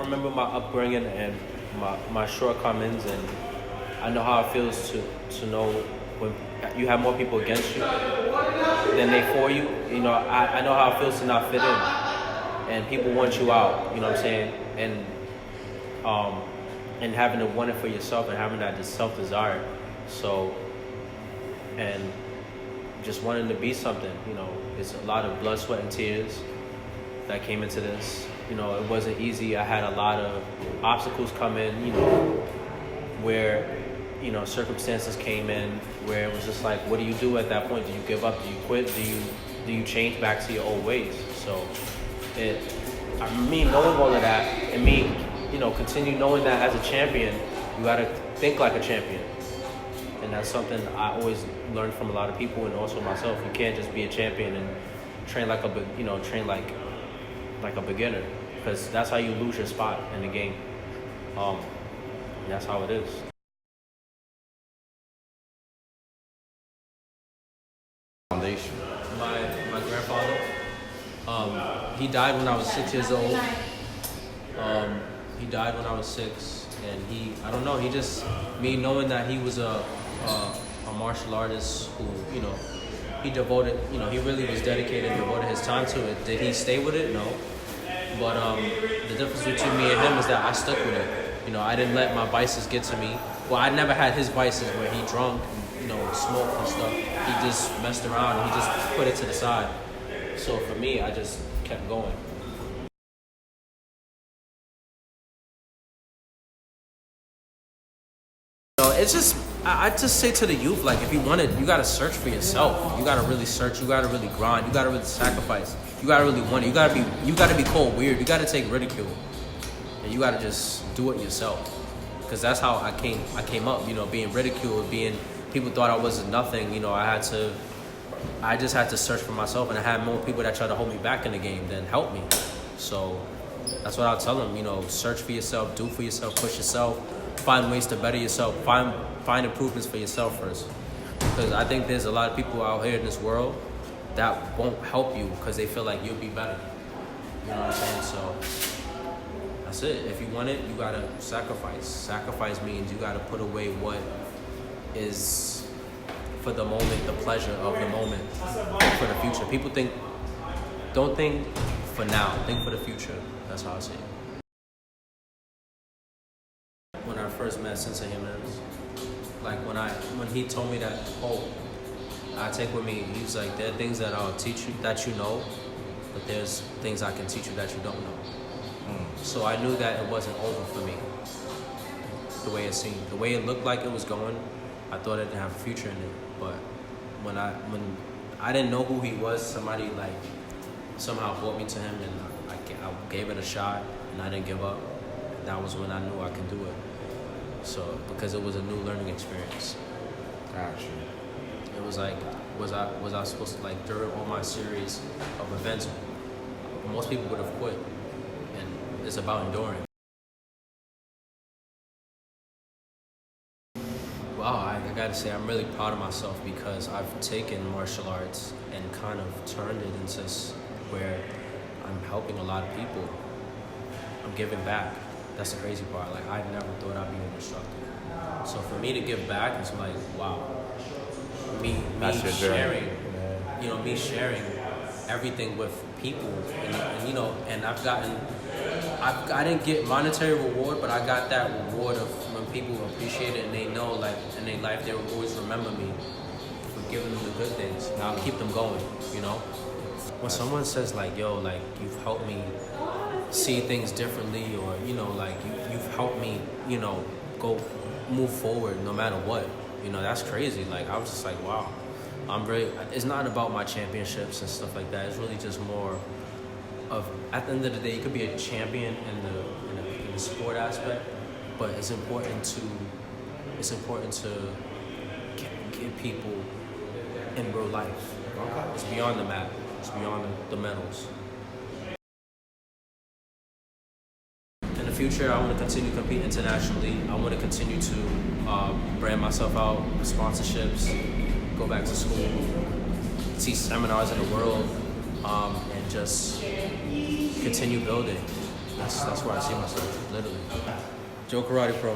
remember my upbringing and my shortcomings, and I know how it feels to know when you have more people against you than they for you. You know, I know how it feels to not fit in, and people want you out. You know what I'm saying? And having to want it for yourself and having that self-desire. So, and just wanting to be something, you know, it's a lot of blood, sweat, and tears that came into this. You know, it wasn't easy. I had a lot of obstacles come in, you know, where, you know, circumstances came in where it was just like, what do you do at that point? Do you give up? Do you quit? Do you change back to your old ways? So, me knowing all of that, and me, you know, continue knowing that as a champion, you gotta think like a champion. And that's something I always learned from a lot of people, and also myself. You can't just be a champion and train like a beginner, because that's how you lose your spot in the game. That's how it is. Foundation. My grandfather, he died when I was 6 years old. He died when I was 6, and I don't know, he just, me knowing that he was a martial artist who, you know, he devoted, you know, he really was dedicated and devoted his time to it. Did he stay with it? No. But the difference between me and him is that I stuck with it. You know, I didn't let my vices get to me. Well, I never had his vices where he drunk and, you know, smoked and stuff. He just messed around and he just put it to the side. So for me, I just kept going. It's just, I just say to the youth, like, if you want it, you gotta search for yourself. You gotta really search. You gotta really grind. You gotta really sacrifice. You gotta really want it. You gotta be called weird. You gotta take ridicule, and you gotta just do it yourself. Because that's how I came up. You know, being ridiculed, people thought I was nothing. You know, I just had to search for myself, and I had more people that tried to hold me back in the game than help me. So that's what I'll tell them. You know, search for yourself, do for yourself, push yourself. Find ways to better yourself. Find improvements for yourself first. Because I think there's a lot of people out here in this world that won't help you because they feel like you'll be better. You know what I'm saying? So that's it. If you want it, you gotta sacrifice. Sacrifice means you gotta put away what is for the moment, the pleasure of the moment, for the future. People don't think for now, think for the future. That's how I see it. When I first met Sensei Jimenez, like when he told me that quote, I take with me, he's like, there are things that I'll teach you that you know, but there's things I can teach you that you don't know. So I knew that it wasn't over for me, the way it seemed. The way it looked like it was going, I thought it didn't have a future in it. But when I didn't know who he was, somebody like somehow brought me to him, and I gave it a shot, and I didn't give up. That was when I knew I could do it. So, because it was a new learning experience. Gotcha. It was like, was I supposed to, like, during all my series of events, most people would have quit. And it's about enduring. Wow, I gotta say, I'm really proud of myself because I've taken martial arts and kind of turned it into where I'm helping a lot of people. I'm giving back. That's the crazy part. Like, I never thought I'd be an instructor. So for me to give back, it's like, wow. Me sharing, you know, me sharing everything with people, and you know, and I didn't get monetary reward, but I got that reward of when people appreciate it and they know, like, in their life, they will always remember me for giving them the good things, and I'll keep them going, you know? When someone says, like, yo, like, you've helped me see things differently, or, you know, like, you've helped me, you know, move forward no matter what, you know, that's crazy. Like, I was just like, wow. It's not about my championships and stuff like that. It's really just more of, at the end of the day, you could be a champion in the sport aspect, but it's important to get people in real life. Okay. It's beyond the map. It's beyond the medals. In the future, I want to continue to compete internationally. I want to continue to brand myself out with sponsorships, go back to school, teach seminars in the world, and just continue building. That's where I see myself, literally. Joekaratepro.